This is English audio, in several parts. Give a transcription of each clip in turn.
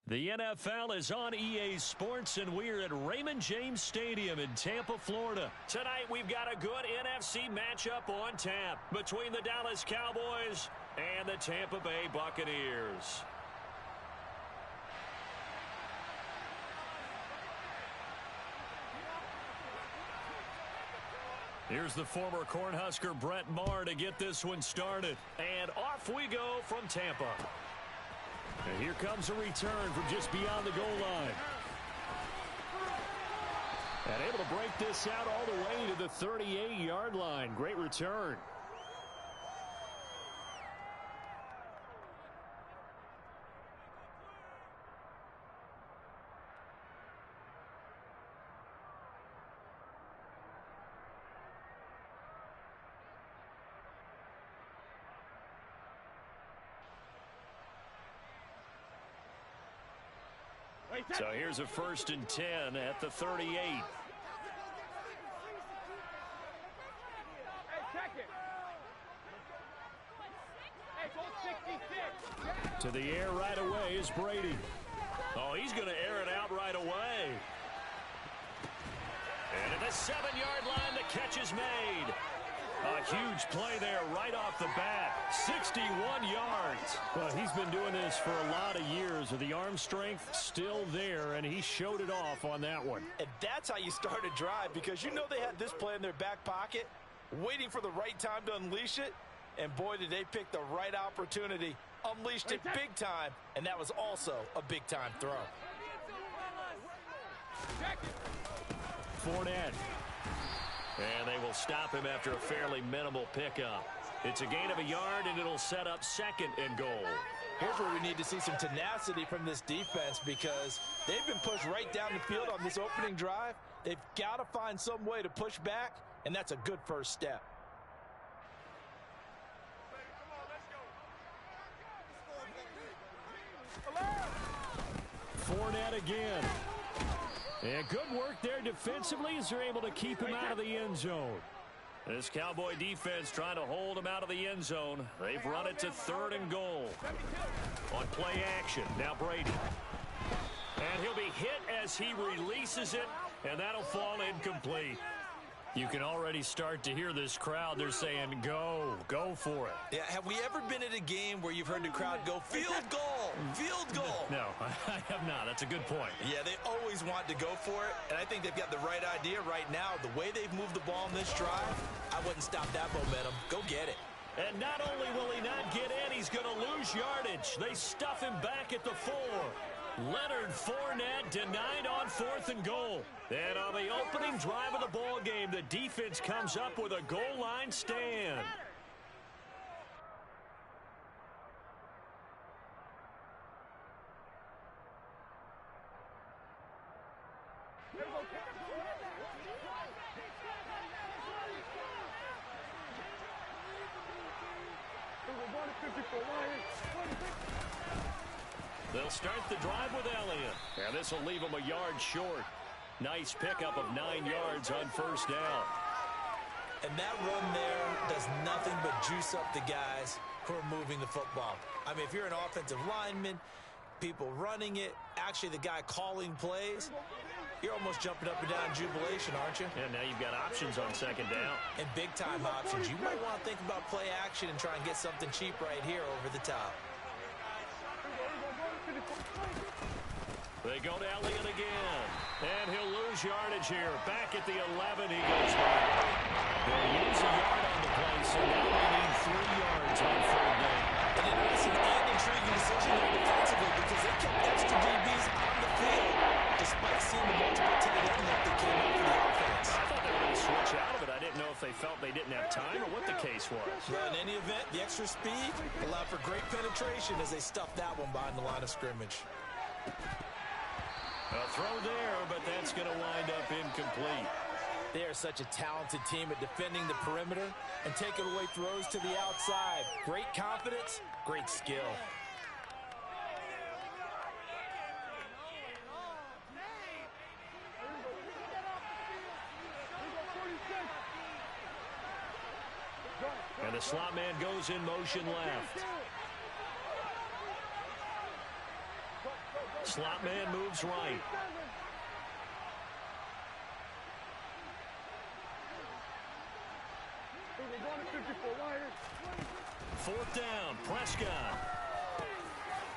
The NFL is on EA Sports, and we're at Raymond James Stadium in Tampa, Florida. Tonight, we've got a good NFC matchup on tap between the Dallas Cowboys and the Tampa Bay Buccaneers. Here's the former Cornhusker Brett Maher to get this one started. And off we go from Tampa. And here comes a return from just beyond the goal line. And able to break this out all the way to the 38-yard line. Great return. So here's a 1st and 10 at the 38. To the air right away is Brady. Oh, he's going to air it out right away. And at the 7-yard line, the catch is made. A huge play there right off the bat. 61 yards. Well, he's been doing this for a lot of years with the arm strength still there, and he showed it off on that one. And that's how you start a drive, because you know they had this play in their back pocket, waiting for the right time to unleash it. And boy, did they pick the right opportunity. Unleashed it big time, and that was also a big-time throw. Fournette. And they will stop him after a fairly minimal pickup. It's a gain of a yard, and it'll set up 2nd and goal. Here's where we need to see some tenacity from this defense, because they've been pushed right down the field on this opening drive. They've got to find some way to push back, and that's a good first step. Fournette again. And good work there defensively as they're able to keep him out of the end zone. This Cowboy defense trying to hold him out of the end zone. They've run it to 3rd and goal. On play action, now Brady. And he'll be hit as he releases it, and that'll fall incomplete. You can already start to hear this crowd. They're saying, go for it. Yeah, have we ever been at a game where you've heard the crowd go, field goal, field goal? No, I have not. That's a good point. Yeah, they always want to go for it, and I think they've got the right idea right now. The way they've moved the ball in this drive, I wouldn't stop that momentum. Go get it. And not only will he not get in, he's going to lose yardage. They stuff him back at the 4. Leonard Fournette denied on 4th and goal. And on the opening drive of the ball game, the defense comes up with a goal line stand. They'll start the drive with Elliott. And this will leave him a yard short. Nice pickup of 9 yards on 1st down. And that run there does nothing but juice up the guys who are moving the football. I mean, if you're an offensive lineman, people running it, actually the guy calling plays, you're almost jumping up and down in jubilation, aren't you? And now you've got options on 2nd down. And big-time options. You might want to think about play action and try and get something cheap right here over the top. They go to Elliott again. And he'll lose yardage here. Back at the 11, he goes back. They'll use a yard on the play, so now they need 3 yards on 3rd down. An interesting and intriguing decision there defensively, because they kept extra DBs on the field despite seeing the multiple tight end that they came out for the offense. I thought they were going to switch out of it. I didn't know if they felt they didn't have time or what the case was. Well, in any event, the extra speed allowed for great penetration as they stuffed that one behind the line of scrimmage. A throw there, but that's going to wind up incomplete. They are such a talented team at defending the perimeter and taking away throws to the outside. Great confidence, great skill. And the slot man goes in motion left. Slot man moves right. Fourth down, Prescott.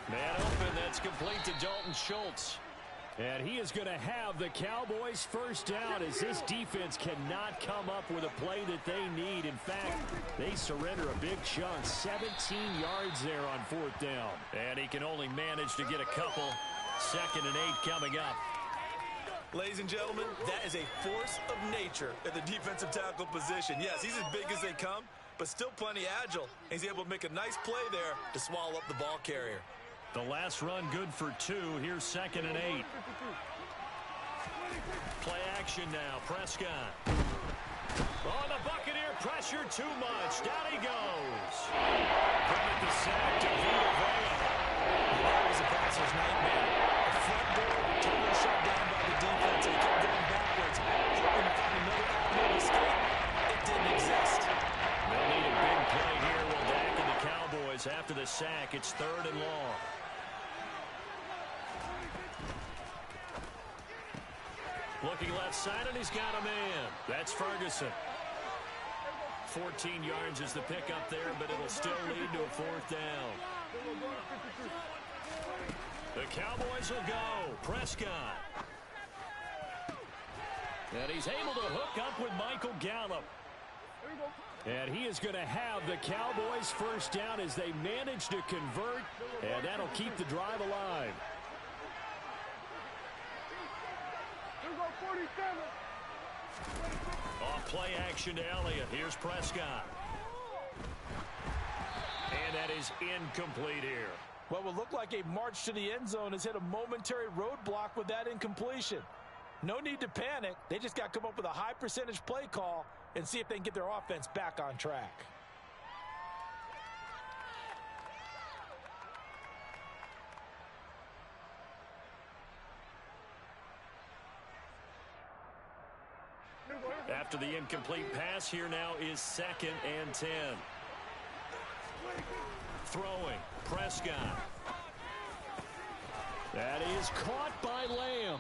Man open, that's complete to Dalton Schultz. And he is going to have the Cowboys first down as this defense cannot come up with a play that they need. In fact, they surrender a big chunk, 17 yards there on fourth down. And he can only manage to get a couple. 2nd and 8 coming up. Ladies and gentlemen, that is a force of nature at the defensive tackle position. Yes, he's as big as they come, but still plenty agile. He's able to make a nice play there to swallow up the ball carrier. The last run good for 2. Here's 2nd and 8. Play action now. Prescott. Oh, the Buccaneer pressure too much. Down he goes. Credit the sack to Vita Vea. That was a passer's nightmare. The front door totally shut down by the defense. They kept going backwards, hoping to find another avenue of escape. It didn't exist. They'll need a big play here. Will Dak and the Cowboys after the sack. It's 3rd and long. Looking left side, and he's got a man. That's Ferguson. 14 yards is the pickup there, but it'll still lead to a 4th down. The Cowboys will go. Prescott. And he's able to hook up with Michael Gallup. And he is going to have the Cowboys first down as they manage to convert, and that'll keep the drive alive. Off play action to Elliott. Here's Prescott. And that is incomplete here. What will look like a march to the end zone has hit a momentary roadblock with that incompletion. No need to panic. They just got to come up with a high percentage play call and see if they can get their offense back on track. After the incomplete pass, here now is 2nd and 10. Throwing, Prescott. That is caught by Lamb.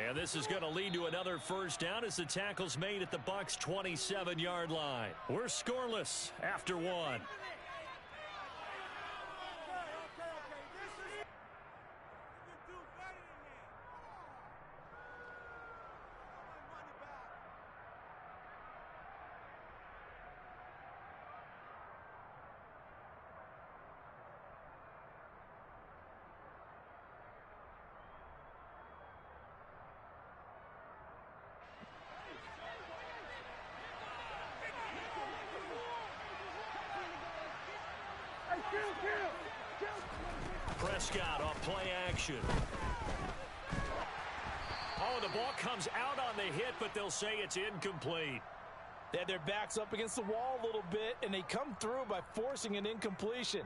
And this is going to lead to another first down as the tackle's made at the Bucs' 27-yard line. We're scoreless after 1. Prescott off play action. Oh, the ball comes out on the hit, but they'll say it's incomplete. They had their backs up against the wall a little bit, and they come through by forcing an incompletion.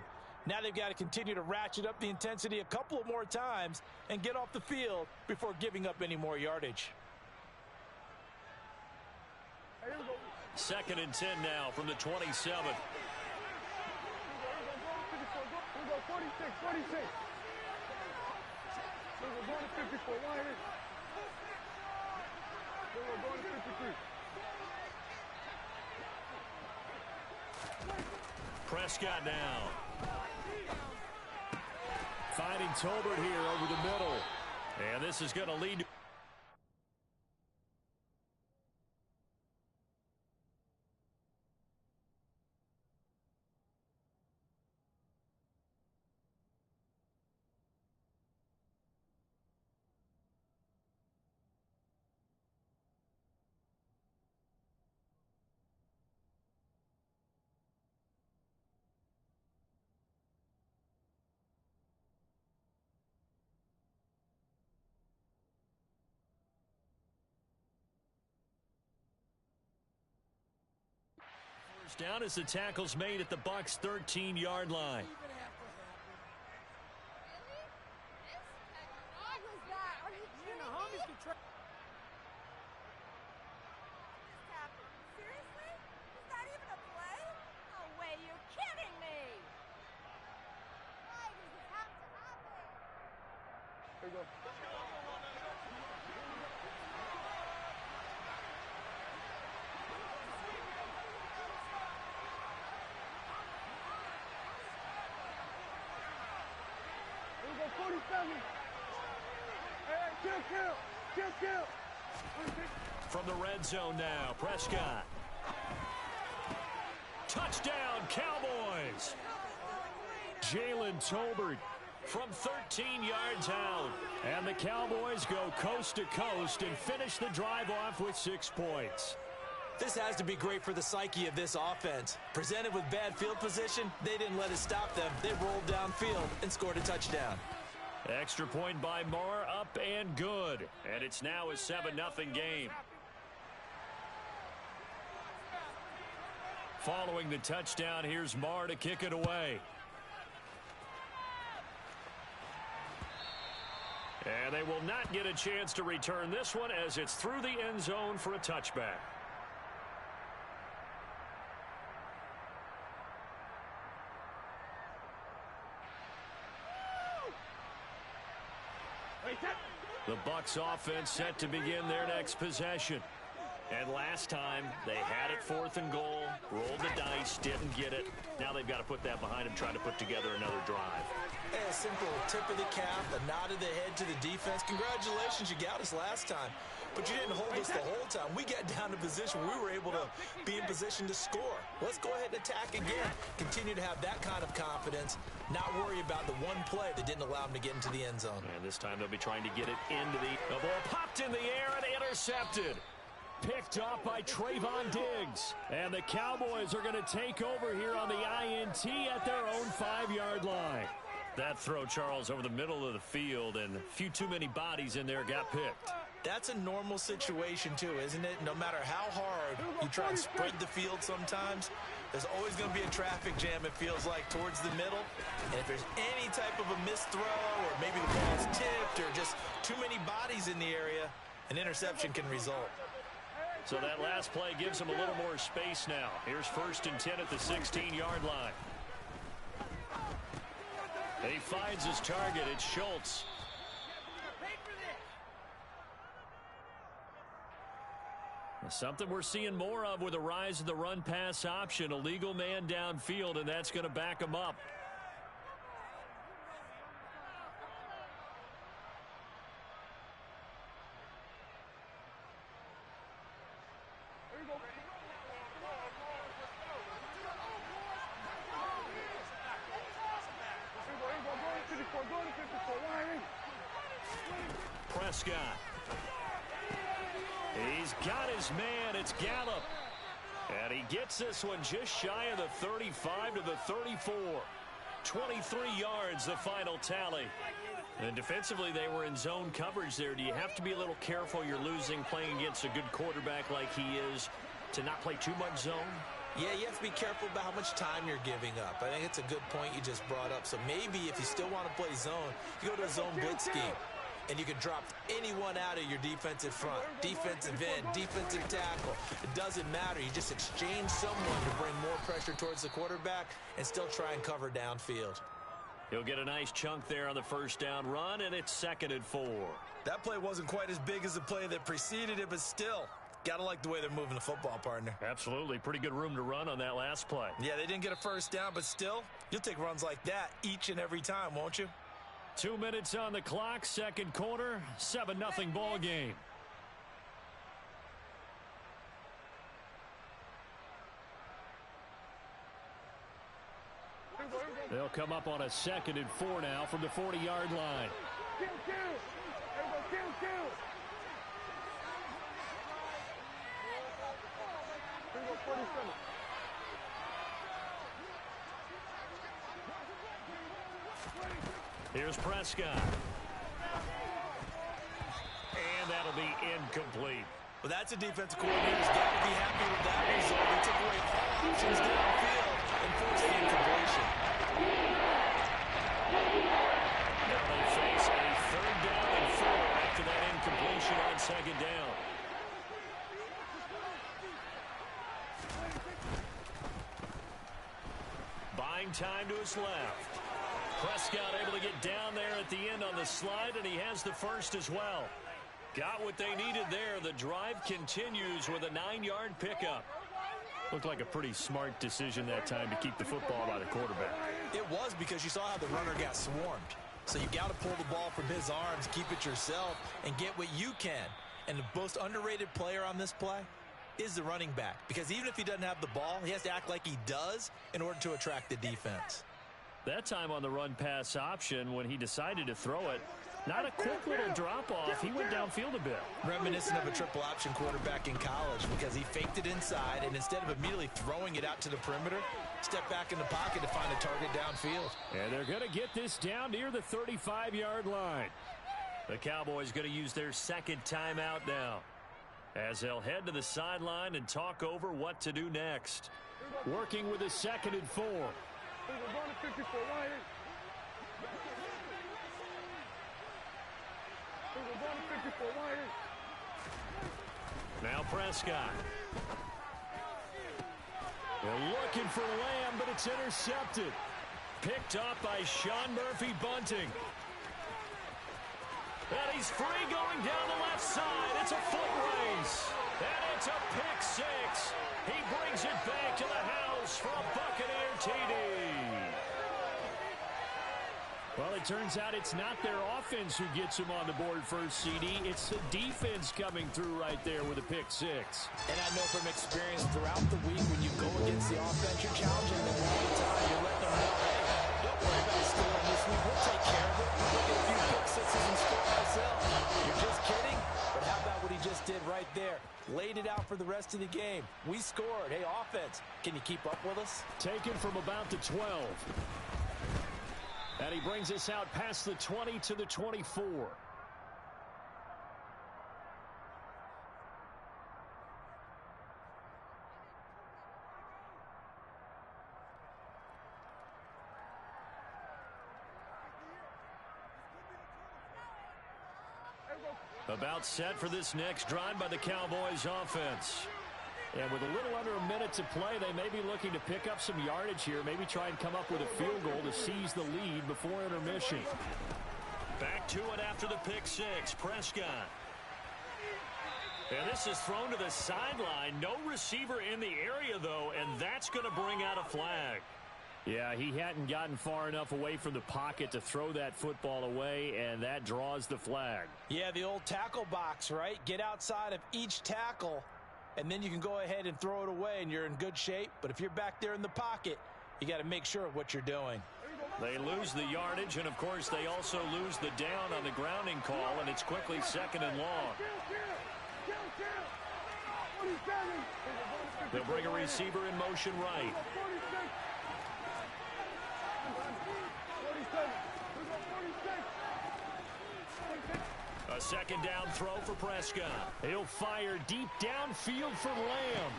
Now they've got to continue to ratchet up the intensity a couple of more times and get off the field before giving up any more yardage. 2nd and 10 now from the 27. 46. We're going to 54. Lions. We're going to 53. Prescott now. Finding Tolbert here over the middle. And this is going to lead to... down as the tackle's made at the Bucs' 13-yard line. Here we go. Here we go, 47. Hey, kill. From the red zone now, Prescott. Touchdown, Cowboys. Jalen Tolbert from 13 yards out. And the Cowboys go coast to coast and finish the drive off with 6 points. This has to be great for the psyche of this offense. Presented with bad field position, they didn't let it stop them. They rolled downfield and scored a touchdown. Extra point by Marr, up and good. And it's now a 7-0 game. Following the touchdown, here's Marr to kick it away. And they will not get a chance to return this one as it's through the end zone for a touchback. The Bucs offense set to begin their next possession. And last time, they had it 4th and goal, rolled the dice, didn't get it. Now they've got to put that behind them, try to put together another drive. Hey, a simple tip of the cap, a nod of the head to the defense. Congratulations, you got us last time. But you didn't hold us the whole time. We got down to position where we were able to be in position to score. Let's go ahead and attack again. Continue to have that kind of confidence. Not worry about the one play that didn't allow them to get into the end zone. And this time they'll be trying to get it into the ball. Popped in the air and intercepted. Picked off by Trayvon Diggs. And the Cowboys are going to take over here on the INT at their own 5-yard line. That throw, Charles, over the middle of the field, and a few too many bodies in there got picked. That's a normal situation, too, isn't it? No matter how hard you try and spread the field sometimes, there's always going to be a traffic jam, it feels like, towards the middle. And if there's any type of a missed throw, or maybe the ball's tipped, or just too many bodies in the area, an interception can result. So that last play gives them a little more space now. Here's 1st and 10 at the 16-yard line. He finds his target. It's Schultz. Something we're seeing more of with the rise of the run-pass option. A legal man downfield, and that's going to back him up. Prescott. He's got his man. It's Gallup. And he gets this one just shy of the 35 to the 34. 23 yards, the final tally. And defensively, they were in zone coverage there. Do you have to be a little careful? You're losing, playing against a good quarterback like he is, to not play too much zone? Yeah, you have to be careful about how much time you're giving up. I think it's a good point you just brought up. So maybe if you still want to play zone, you go to a zone blitz scheme. And you can drop anyone out of your defensive front, defensive end, defensive tackle. It doesn't matter. You just exchange someone to bring more pressure towards the quarterback and still try and cover downfield. He'll get a nice chunk there on the first down run, and it's 2nd and 4. That play wasn't quite as big as the play that preceded it, but still, got to like the way they're moving the football, partner. Absolutely. Pretty good room to run on that last play. Yeah, they didn't get a first down, but still, you'll take runs like that each and every time, won't you? 2 minutes on the clock, 2nd quarter, 7-0 ball game. They'll come up on a 2nd and 4 now from the 40-yard line. Kill. Everybody kill. Here we go, 47. Here's Prescott. And that'll be incomplete. Well, that's a defensive coordinator's got to be happy with that result. They took away all options downfield and forced the incompletion. Now they face a 3rd down and 4 after that incompletion on 2nd down. Buying time to his left. Prescott able to get down there at the end on the slide, and he has the first as well. Got what they needed there. The drive continues with a 9-yard pickup. Looked like a pretty smart decision that time to keep the football by the quarterback. It was, because you saw how the runner got swarmed. So you got to pull the ball from his arms, keep it yourself, and get what you can. And the most underrated player on this play is the running back. Because even if he doesn't have the ball, he has to act like he does in order to attract the defense. That time on the run-pass option, when he decided to throw it, not a quick little drop-off. He went downfield a bit. Reminiscent of a triple-option quarterback in college, because he faked it inside, and instead of immediately throwing it out to the perimeter, stepped back in the pocket to find a target downfield. And they're going to get this down near the 35-yard line. The Cowboys going to use their second timeout now, as they'll head to the sideline and talk over what to do next. Working with a 2nd and 4. Now Prescott. They're looking for Lamb, but it's intercepted. Picked up by Sean Murphy-Bunting. And he's free going down the left side. It's a foot race. And it's a pick six. He brings it back to the house for a Buccaneer TD. Well, it turns out it's not their offense who gets him on the board first, CD. It's the defense coming through right there with a pick six. And I know from experience throughout the week, when you go against the offense, you're challenging them all the time. You're letting them know, hey, don't worry about scoring this week. We'll take care of it. We'll get a few pick sixes and score ourselves. You're just kidding? But how about what he just did right there? Laid it out for the rest of the game. We scored. Hey, offense, can you keep up with us? Taken from about the 12. And he brings us out past the 20 to the 24. About set for this next drive by the Cowboys offense. And with a little under a minute to play, they may be looking to pick up some yardage here, maybe try and come up with a field goal to seize the lead before intermission. Back to it after the pick six. Prescott. And this is thrown to the sideline. No receiver in the area, though, and that's going to bring out a flag. Yeah, he hadn't gotten far enough away from the pocket to throw that football away, and that draws the flag. Yeah, the old tackle box, right? Get outside of each tackle, and then you can go ahead and throw it away, and you're in good shape. But if you're back there in the pocket, you got to make sure of what you're doing. They lose the yardage, and, of course, they also lose the down on the grounding call, and it's quickly 2nd and long. They'll bring a receiver in motion right. A 2nd down throw for Prescott. He'll fire deep downfield for Lamb.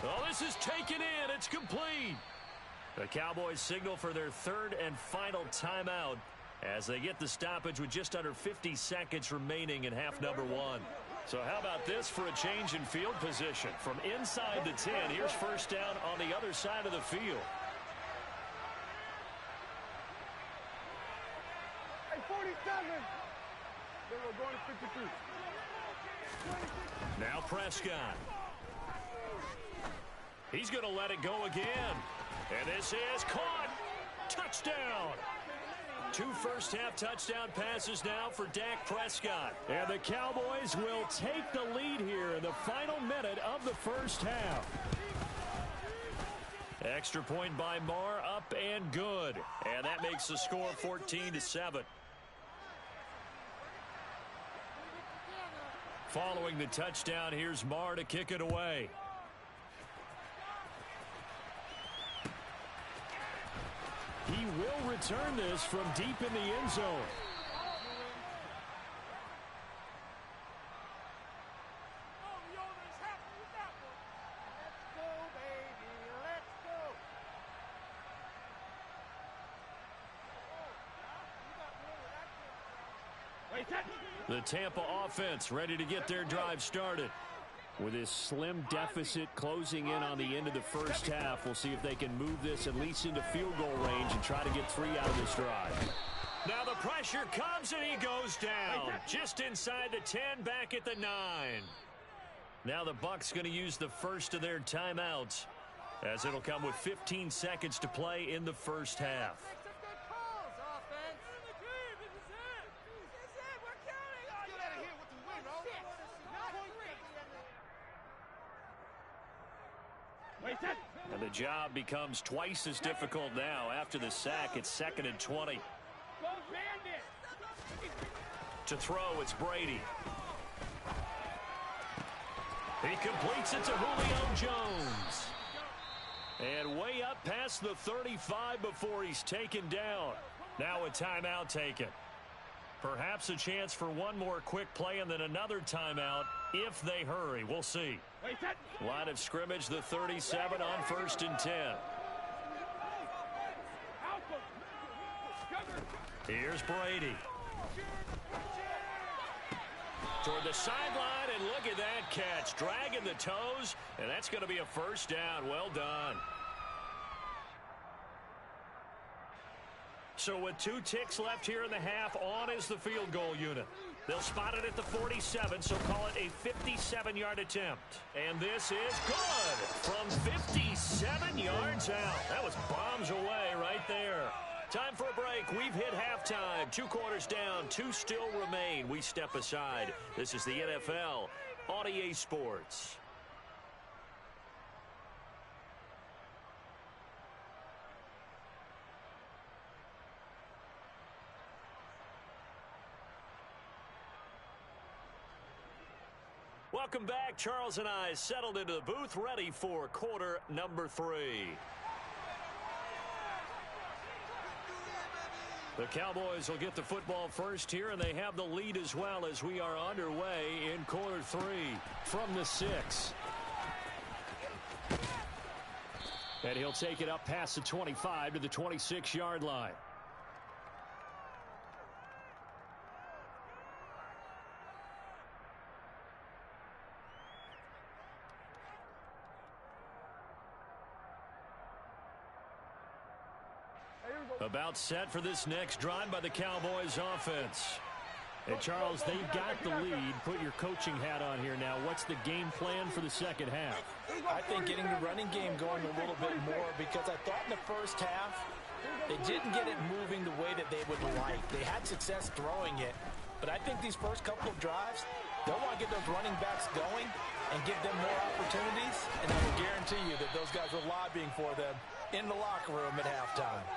Oh, this is taken in. It's complete. The Cowboys signal for their 3rd and final timeout as they get the stoppage with just under 50 seconds remaining in half number 1. So how about this for a change in field position? From inside the 10, here's 1st down on the other side of the field. Hey, 47. Then we're going to 52. Now Prescott. He's going to let it go again. And this is caught. Touchdown. 2 first-half touchdown passes now for Dak Prescott. And the Cowboys will take the lead here in the final minute of the first half. Extra point by Marr, up and good. And that makes the score 14-7. Following the touchdown, here's Marr to kick it away. He will return this from deep in the end zone. The Tampa offense ready to get their drive started. With this slim deficit closing in on the end of the first half, we'll see if they can move this at least into field goal range and try to get 3 out of this drive. Now the pressure comes and he goes down. Just inside the 10, back at the 9. Now the Bucs going to use the first of their timeouts, as it'll come with 15 seconds to play in the first half. And the job becomes twice as difficult now. After the sack, it's 2nd and 20. To throw, it's Brady. He completes it to Julio Jones. And way up past the 35 before he's taken down. Now a timeout taken. Perhaps a chance for one more quick play and then another timeout if they hurry. We'll see. Line of scrimmage, the 37 on 1st and 10. Here's Brady. Toward the sideline, and look at that catch. Dragging the toes, and that's going to be a first down. Well done. So with 2 ticks left here in the half, on is the field goal unit. They'll spot it at the 47, so call it a 57-yard attempt. And this is good from 57 yards out. That was bombs away right there. Time for a break. We've hit halftime. 2 quarters down. 2 still remain. We step aside. This is the NFL on EA Sports. Welcome back. Charles and I settled into the booth, ready for quarter number 3. The Cowboys will get the football first here, and they have the lead as well as we are underway in quarter 3 from the 6. And he'll take it up past the 25 to the 26-yard line. About set for this next drive by the Cowboys offense. And Charles, they've got the lead. Put your coaching hat on here now. What's the game plan for the second half? I think getting the running game going a little bit more, because I thought in the first half they didn't get it moving the way that they would like. They had success throwing it, but I think these first couple of drives, they'll want to get those running backs going and give them more opportunities, and I will guarantee you that those guys were lobbying for them in the locker room at halftime.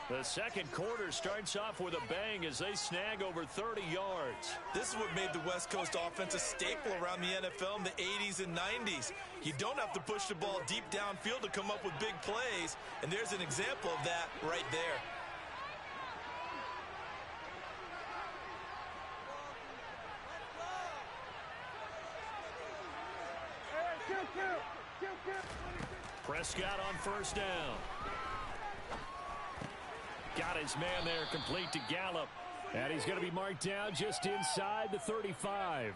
The second quarter starts off with a bang as they snag over 30 yards. This is what made the West Coast offense a staple around the NFL in the 80s and 90s. You don't have to push the ball deep downfield to come up with big plays, and there's an example of that right there. Prescott on first down. Got his man there, complete to Gallup. And he's going to be marked down just inside the 35.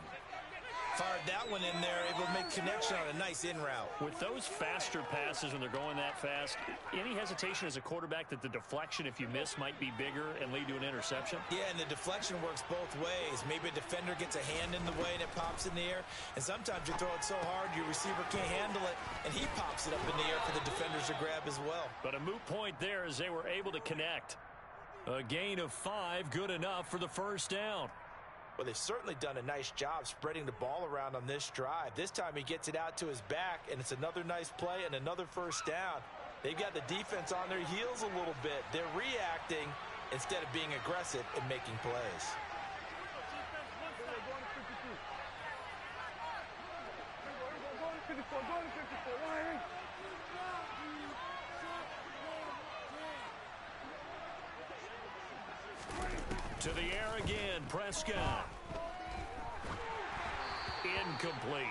Fired that one in there, able to make connection on a nice in route. With those faster passes when they're going that fast, any hesitation as a quarterback that the deflection, if you miss, might be bigger and lead to an interception? Yeah, and the deflection works both ways. Maybe a defender gets a hand in the way and it pops in the air. And sometimes you throw it so hard your receiver can't handle it, and he pops it up in the air for the defenders to grab as well. But a moot point there as they were able to connect. A gain of 5, good enough for the first down. Well, they've certainly done a nice job spreading the ball around on this drive. This time he gets it out to his back, and it's another nice play and another first down. They've got the defense on their heels a little bit. They're reacting instead of being aggressive and making plays. To the air again, Prescott. Incomplete.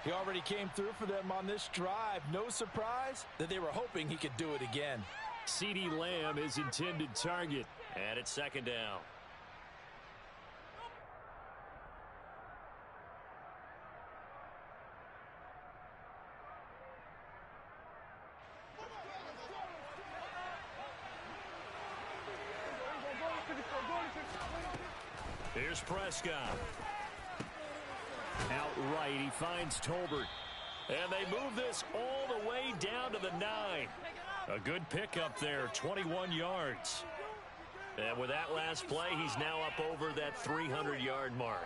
He already came through for them on this drive. No surprise that they were hoping he could do it again. CeeDee Lamb is intended target. And it's second down. Here's Prescott. Outright, he finds Tolbert. And they move this all the way down to the 9. A good pickup there, 21 yards. And with that last play, he's now up over that 300-yard mark.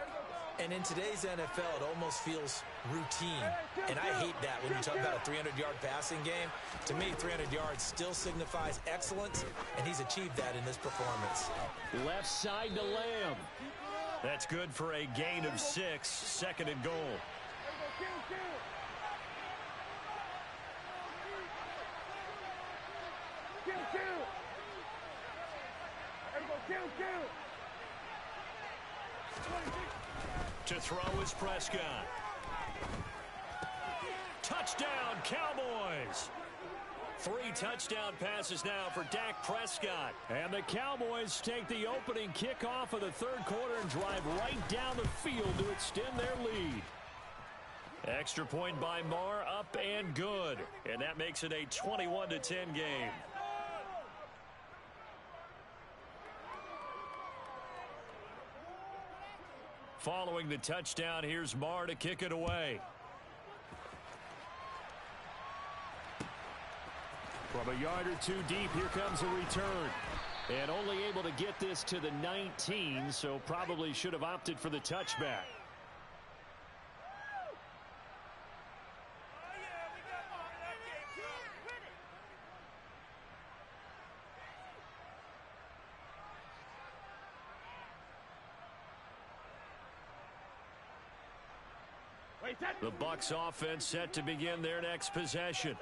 And in today's NFL, it almost feels routine. And I hate that when you talk about a 300-yard passing game. To me, 300 yards still signifies excellence, and he's achieved that in this performance. Left side to Lamb. That's good for a gain of 6, second and goal. To throw is Prescott. Touchdown, Cowboys! 3 touchdown passes now for Dak Prescott. And the Cowboys take the opening kickoff of the third quarter and drive right down the field to extend their lead. Extra point by Marr, up and good. And that makes it a 21-10 game. Following the touchdown, here's Marr to kick it away. From a yard or 2 deep, here comes a return. And only able to get this to the 19, so probably should have opted for the touchback. The Bucs offense set to begin their next possession.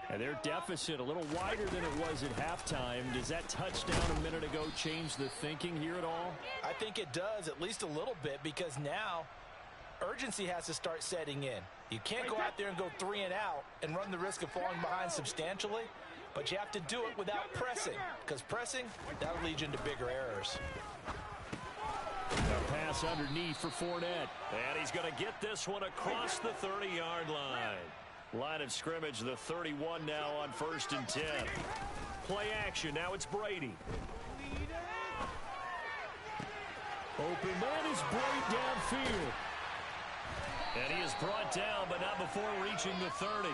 And their deficit a little wider than it was at halftime. Does that touchdown a minute ago change the thinking here at all? I think it does, at least a little bit, because now urgency has to start setting in. You can't go out there and go 3 and out and run the risk of falling behind substantially, but you have to do it without pressing, because pressing, that'll lead you into bigger errors. A pass underneath for Fournette. And he's going to get this one across the 30-yard line. Line of scrimmage, the 31 now on 1st and 10. Play action. Now it's Brady. Open man is Brady downfield. And he is brought down, but not before reaching the 30.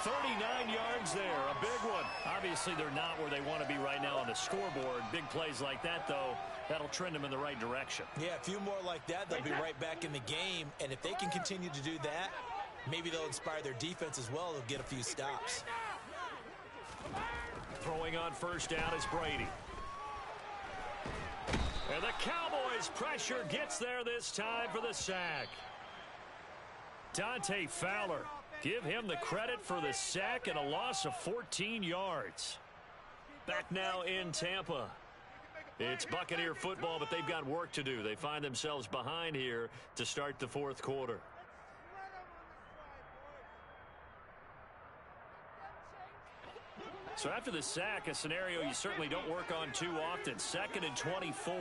39 yards there, a big one. Obviously, they're not where they want to be right now on the scoreboard. Big plays like that, though, that'll trend them in the right direction. Yeah, a few more like that, they'll be right back in the game. And if they can continue to do that, maybe they'll inspire their defense as well. They'll get a few stops. Throwing on 1st down is Brady. And the Cowboys' pressure gets there this time for the sack. Dante Fowler. Give him the credit for the sack and a loss of 14 yards. Back now in Tampa. It's Buccaneer football, but they've got work to do. They find themselves behind here to start the 4th quarter. So after the sack, a scenario you certainly don't work on too often. 2nd and 24.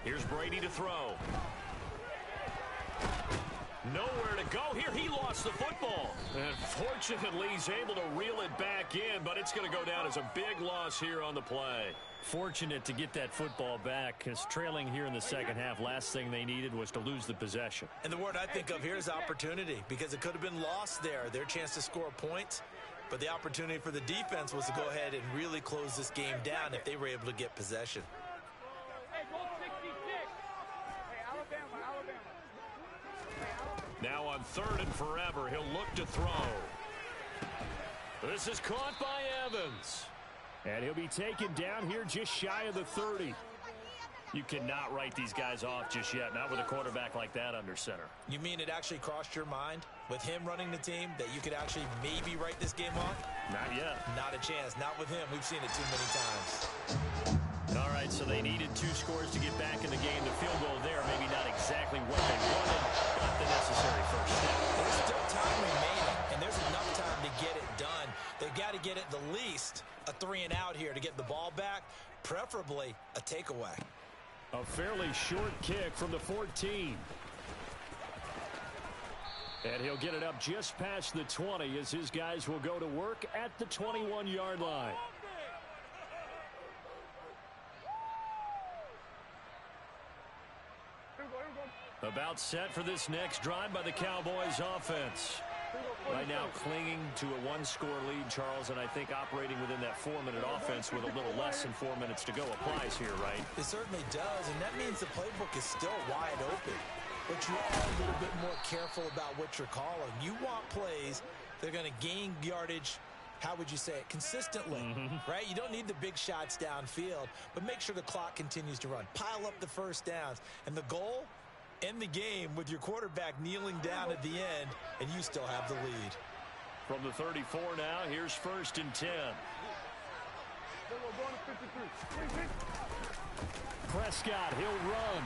Here's Brady to throw. Nowhere to go here. He lost the football. And fortunately, he's able to reel it back in, but it's going to go down as a big loss here on the play. Fortunate to get that football back, because trailing here in the second half, last thing they needed was to lose the possession. And the word I think of here is opportunity, because it could have been lost there. Their chance to score points, but the opportunity for the defense was to go ahead and really close this game down if they were able to get possession. Now on 3rd and forever, he'll look to throw. This is caught by Evans. And he'll be taken down here just shy of the 30. You cannot write these guys off just yet, not with a quarterback like that under center. You mean it actually crossed your mind with him running the team that you could actually maybe write this game off? Not yet. Not a chance. Not with him. We've seen it too many times. All right, so they needed 2 scores to get back in the game. The field goal there, maybe not exactly what they wanted. Got the necessary first step. There's still time remaining, and there's enough time to get it done. They've got to get at the least a 3 and out here to get the ball back, preferably a takeaway. A fairly short kick from the 14. And he'll get it up just past the 20 as his guys will go to work at the 21-yard line. About set for this next drive by the Cowboys offense. Right now clinging to a one-score lead, Charles, and I think operating within that 4-minute offense with a little less than 4 minutes to go applies here, right? It certainly does, and that means the playbook is still wide open. But you are a little bit more careful about what you're calling. You want plays that are going to gain yardage, how would you say it, consistently, right? You don't need the big shots downfield, but make sure the clock continues to run. Pile up the first downs. And the goal, end the game with your quarterback kneeling down at the end, and you still have the lead. From the 34 now, here's 1st and 10. Prescott, he'll run.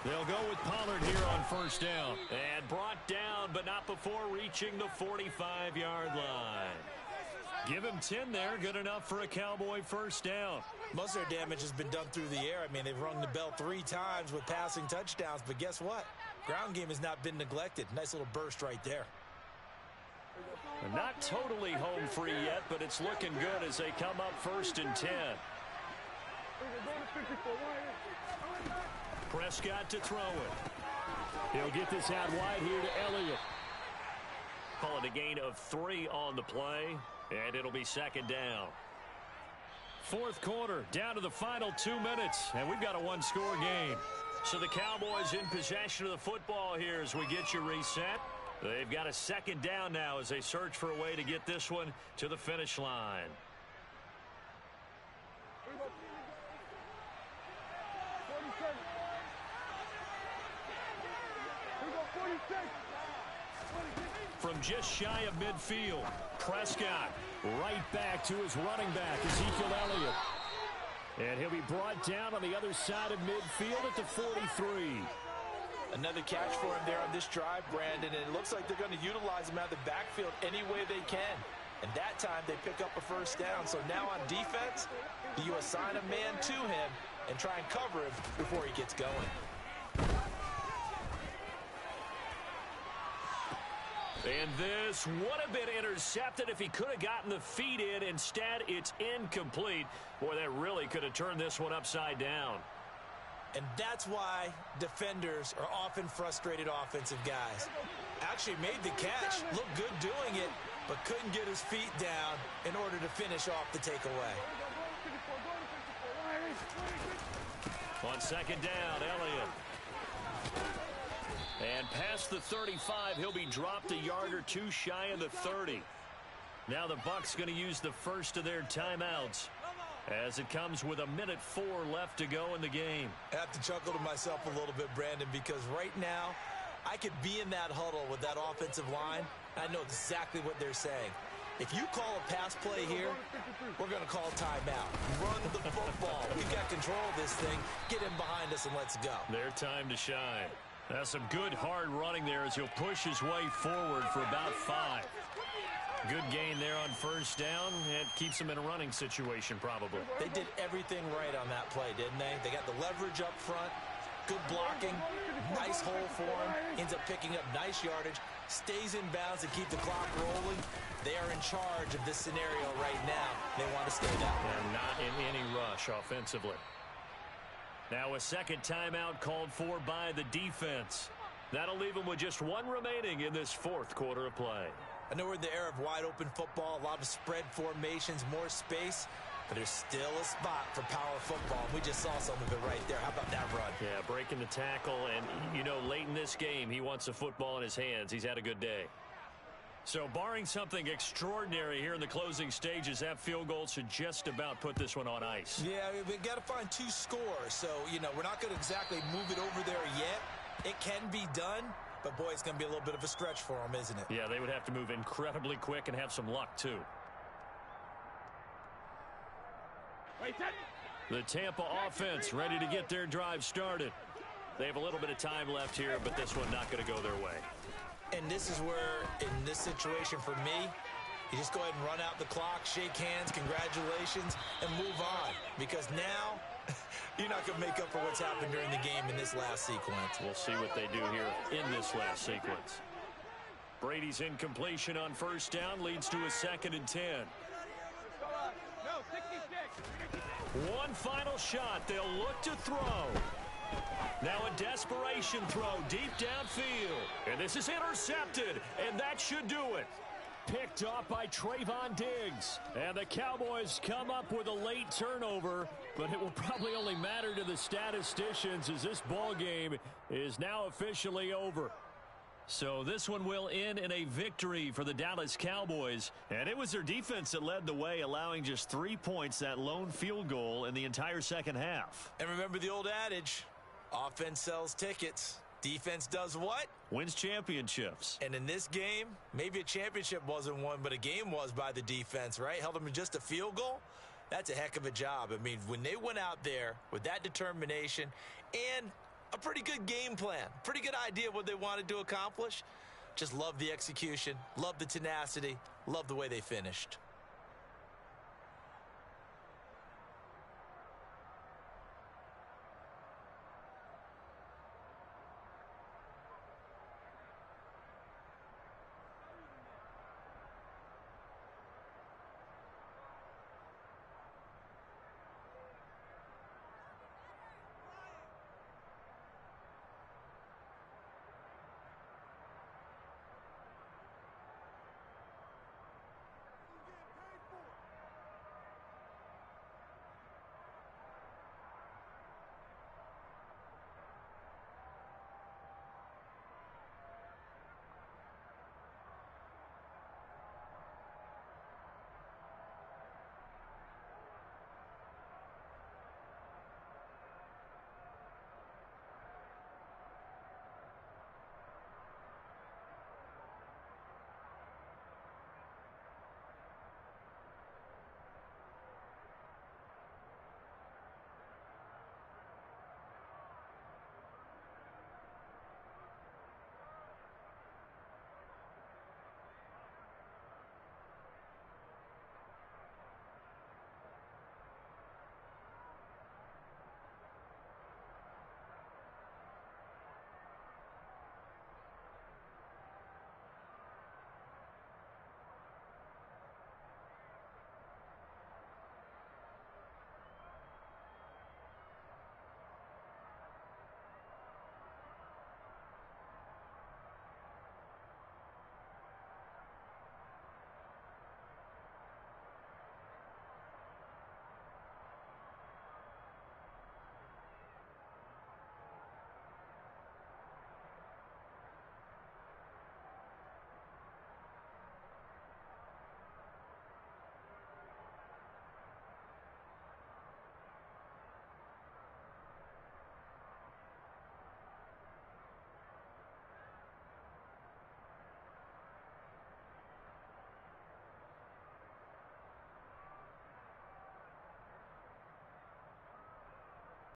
They'll go with Pollard here on 1st down. And brought down, but not before reaching the 45-yard line. Give him 10 there. Good enough for a Cowboy 1st down. Most of their damage has been done through the air. I mean, they've rung the bell 3 times with passing touchdowns. But guess what? Ground game has not been neglected. Nice little burst right there. And not totally home free yet, but it's looking good as they come up 1st and 10. Prescott to throw it. He'll get this out wide here to Elliott. Call it a gain of 3 on the play, and it'll be 2nd down. 4th quarter, down to the final 2 minutes, and we've got a one-score game. So the Cowboys in possession of the football here as we get you reset. They've got a 2nd down now as they search for a way to get this one to the finish line. From just shy of midfield, Prescott right back to his running back, Ezekiel Elliott. And he'll be brought down on the other side of midfield at the 43. Another catch for him there on this drive, Brandon, and it looks like they're going to utilize him out of the backfield any way they can. And that time they pick up a 1st down. So now on defense, you assign a man to him and try and cover him before he gets going. And this would have been intercepted if he could have gotten the feet in. Instead, it's incomplete. Boy, that really could have turned this one upside down. And that's why defenders are often frustrated offensive guys. Actually made the catch, looked good doing it, but couldn't get his feet down in order to finish off the takeaway. On 2nd down, Elliott. And past the 35, he'll be dropped a yard or 2 shy of the 30. Now the Bucs going to use the first of their timeouts as it comes with 1:04 left to go in the game. I have to chuckle to myself a little bit, Brandon, because right now I could be in that huddle with that offensive line. I know exactly what they're saying. If you call a pass play here, we're going to call timeout. Run the football. We've got control of this thing. Get in behind us and let's go. Their time to shine. That's some good hard running there as he'll push his way forward for about 5. Good gain there on 1st down. It keeps him in a running situation probably. They did everything right on that play, didn't they? They got the leverage up front, good blocking, nice hole for him, ends up picking up nice yardage, stays in bounds to keep the clock rolling. They are in charge of this scenario right now. They want to stay that way. And not in any rush offensively. Now a 2nd timeout called for by the defense. That'll leave them with just 1 remaining in this 4th quarter of play. I know we're in the era of wide-open football, a lot of spread formations, more space, but there's still a spot for power football. We just saw some of it right there. How about that run? Yeah, breaking the tackle, and, you know, late in this game, he wants the football in his hands. He's had a good day. So barring something extraordinary here in the closing stages, that field goal should just about put this one on ice. Yeah, we've got to find 2 scores. So, you know, we're not going to exactly move it over there yet. It can be done, but, boy, it's going to be a little bit of a stretch for them, isn't it? Yeah, they would have to move incredibly quick and have some luck, too. The Tampa offense ready to get their drive started. They have a little bit of time left here, but this one not going to go their way. And this is where, in this situation for me, you just go ahead and run out the clock, shake hands, congratulations, and move on. Because now, you're not going to make up for what's happened during the game in this last sequence. We'll see what they do here in this last sequence. Brady's incompletion on 1st down leads to a 2nd and 10. One final shot. They'll look to throw. Now a desperation throw deep downfield. And this is intercepted, and that should do it. Picked off by Trayvon Diggs. And the Cowboys come up with a late turnover, but it will probably only matter to the statisticians as this ball game is now officially over. So this one will end in a victory for the Dallas Cowboys. And it was their defense that led the way, allowing just 3 points, that lone field goal in the entire second half. And remember the old adage, offense sells tickets. Defense does what? Wins championships. And in this game, maybe a championship wasn't won, but a game was by the defense, right? Held them to just a field goal. That's a heck of a job. I mean, when they went out there with that determination and a pretty good game plan, pretty good idea what they wanted to accomplish, just love the execution, love the tenacity, love the way they finished.